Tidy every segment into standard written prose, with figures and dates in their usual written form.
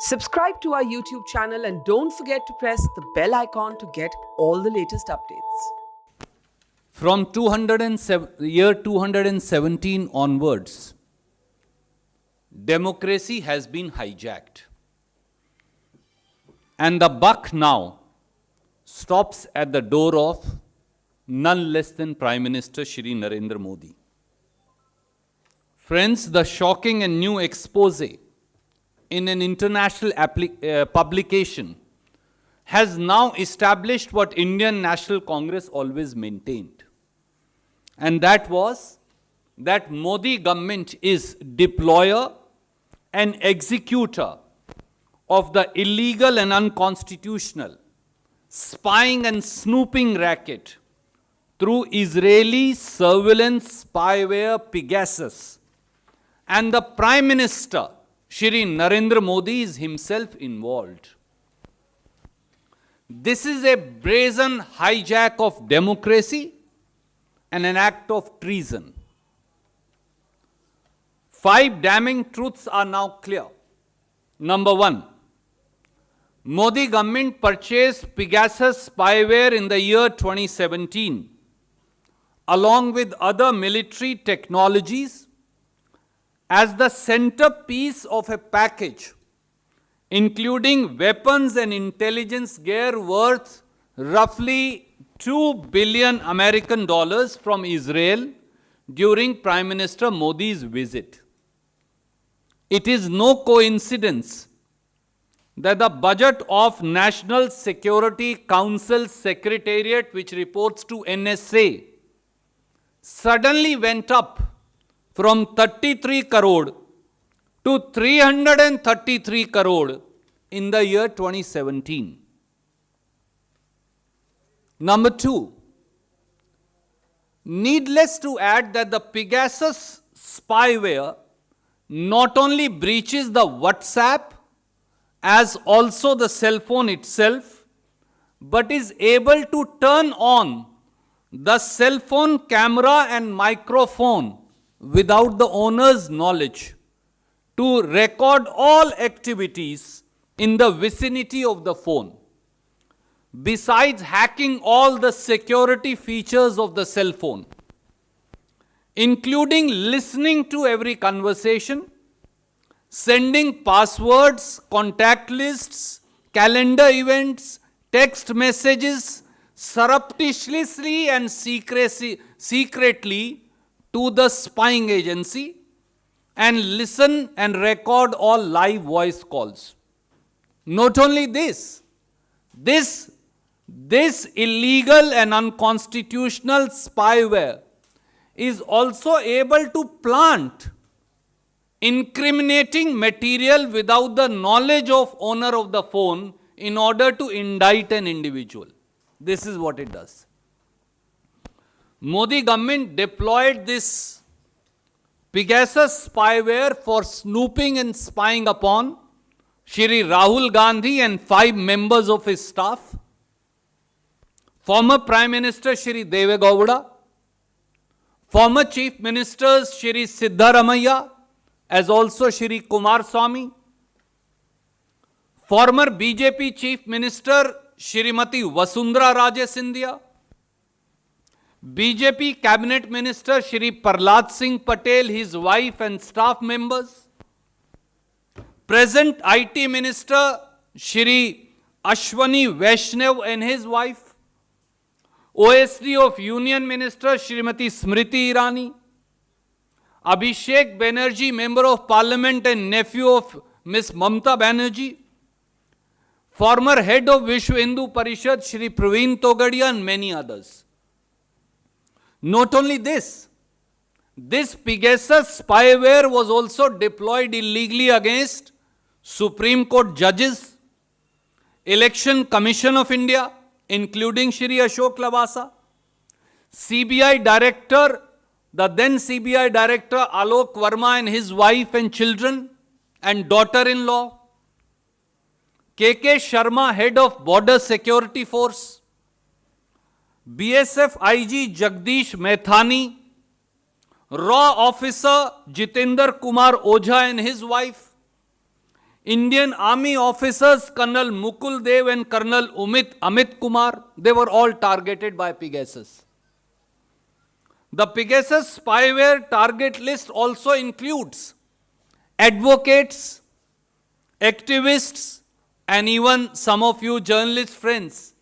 Subscribe to our YouTube channel and don't forget to press the bell icon to get all the latest updates. From year 217 onwards, democracy has been hijacked. And the buck now stops at the door of none less than Prime Minister Shri Narendra Modi. Friends, the shocking and new expose in an international publication has now established what Indian National Congress always maintained. And that was that Modi government is deployer and executor of the illegal and unconstitutional spying and snooping racket through Israeli surveillance spyware Pegasus. And the Prime Minister, Shri Narendra Modi, is himself involved. This is a brazen hijack of democracy and an act of treason. 5 damning truths are now clear. Number 1, Modi government purchased Pegasus Spyware in the year 2017 along with other military technologies as the centerpiece of a package including weapons and intelligence gear worth roughly $2 billion American dollars from Israel during Prime Minister Modi's visit. It is no coincidence that the budget of National Security Council Secretariat, which reports to NSA, suddenly went up from 33 crore to 333 crore in the year 2017. Number 2, needless to add that the Pegasus spyware not only breaches the WhatsApp as also the cell phone itself, but is able to turn on the cell phone camera and microphone without the owner's knowledge to record all activities in the vicinity of the phone, besides hacking all the security features of the cell phone, including listening to every conversation, sending passwords, contact lists, calendar events, text messages, surreptitiously and secretly to the spying agency, and listen and record all live voice calls. Not only this illegal and unconstitutional spyware is also able to plant incriminating material without the knowledge of owner of the phone in order to indict an individual. This is what it does. Modi government deployed this Pegasus spyware for snooping and spying upon Shri Rahul Gandhi and 5 members of his staff, former Prime Minister Shri Govt, former Chief Ministers Shri Siddaramaiah, as also Shri Kumaraswamy, former BJP Chief Minister Shrimati Vasundhara Raje Scindia, BJP Cabinet Minister Shri Prahlad Singh Patel, his wife and staff members, present IT Minister Shri Ashwani Vaishnav and his wife, OSD of Union Minister Shrimati Smriti Irani, Abhishek Banerjee, Member of Parliament and nephew of Ms. Mamta Banerjee, former head of Vishwa Hindu Parishad Shri Praveen Togadia, and many others. Not only this Pegasus spyware was also deployed illegally against Supreme Court judges, Election Commission of India, including Shri Ashok Lavasa, CBI Director, the then CBI Director Alok Verma and his wife and children and daughter-in-law, KK Sharma, head of Border Security Force, BSF IG Jagdish Methani, RAW officer Jitendra Kumar Ojha and his wife, Indian Army officers, Colonel Mukul Dev and Colonel Amit Kumar, they were all targeted by Pegasus. The Pegasus spyware target list also includes advocates, activists, and even some of you journalist friends,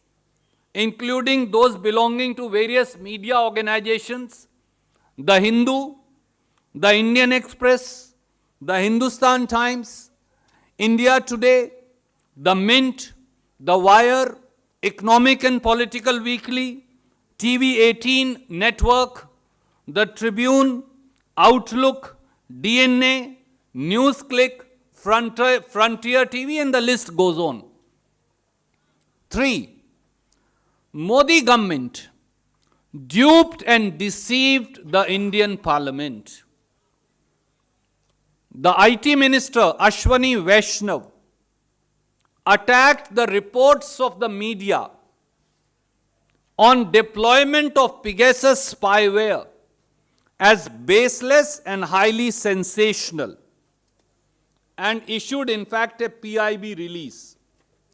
including those belonging to various media organizations, The Hindu, The Indian Express, The Hindustan Times, India Today, The Mint, The Wire, Economic and Political Weekly, TV18 Network, The Tribune, Outlook, DNA, NewsClick, Frontier TV, and the list goes on. 3. Modi government duped and deceived the Indian Parliament. The IT Minister Ashwani Vaishnav attacked the reports of the media on deployment of Pegasus spyware as baseless and highly sensational, and issued in fact a PIB release.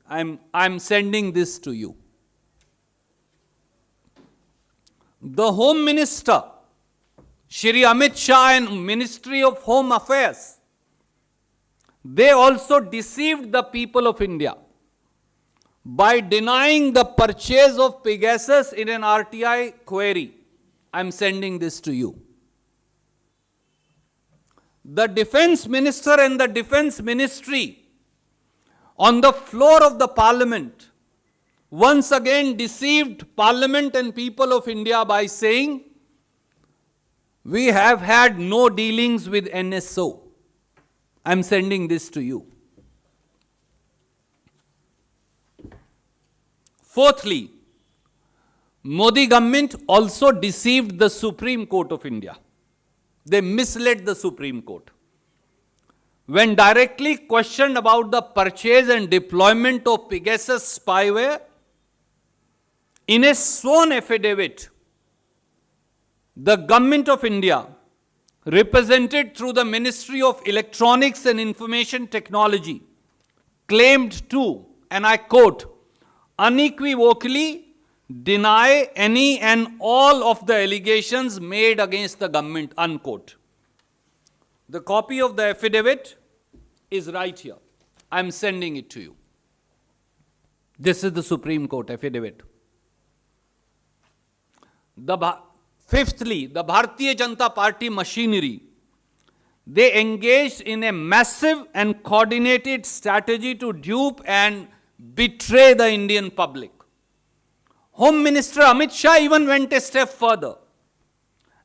I'm sending this to you. The Home Minister, Shri Amit Shah, and Ministry of Home Affairs, they also deceived the people of India by denying the purchase of Pegasus in an RTI query. I'm sending this to you. The Defense Minister and the Defense Ministry on the floor of the Parliament once again deceived Parliament and people of India by saying, we have had no dealings with NSO. I'm sending this to you. Fourthly, Modi government also deceived the Supreme Court of India. They misled the Supreme Court. When directly questioned about the purchase and deployment of Pegasus spyware, in a sworn affidavit, the Government of India, represented through the Ministry of Electronics and Information Technology, claimed to, and I quote, unequivocally deny any and all of the allegations made against the government, unquote. The copy of the affidavit is right here. I'm sending it to you. This is the Supreme Court affidavit. Fifthly, the Bharatiya Janata Party machinery, they engaged in a massive and coordinated strategy to dupe and betray the Indian public. Home Minister Amit Shah even went a step further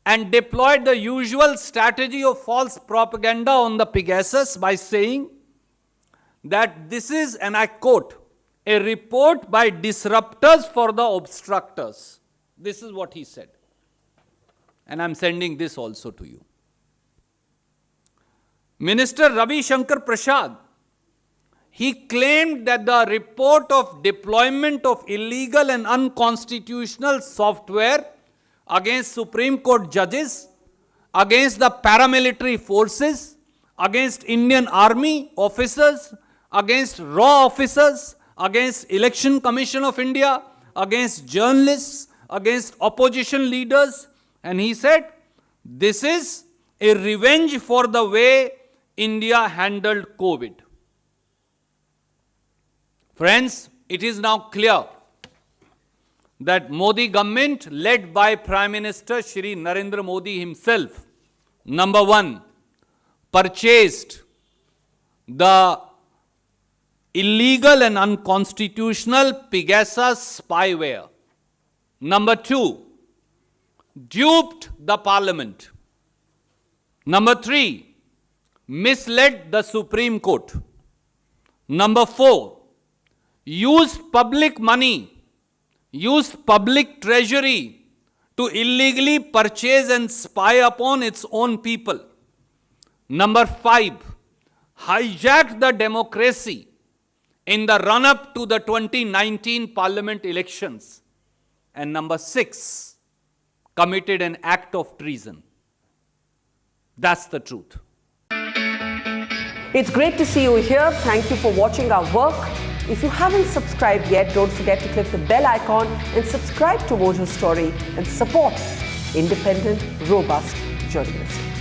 and deployed the usual strategy of false propaganda on the Pegasus by saying that this is, and I quote, a report by disruptors for the obstructors. This is what he said. And I'm sending this also to you. Minister Ravi Shankar Prasad, he claimed that the report of deployment of illegal and unconstitutional software against Supreme Court judges, against the paramilitary forces, against Indian Army officers, against raw officers, against Election Commission of India, against journalists, against opposition leaders, and he said, this is a revenge for the way India handled COVID. Friends, it is now clear that Modi government, led by Prime Minister Shri Narendra Modi himself, number one, purchased the illegal and unconstitutional Pegasus spyware. Number two, duped the Parliament. Number three, misled the Supreme Court. Number four, used public money, used public treasury to illegally purchase and spy upon its own people. Number five, hijacked the democracy in the run-up to the 2019 Parliament elections. And number six, committed an act of treason. That's the truth. It's great to see you here. Thank you for watching our work. If you haven't subscribed yet, don't forget to click the bell icon and subscribe to Mojo Story and support independent, robust journalism.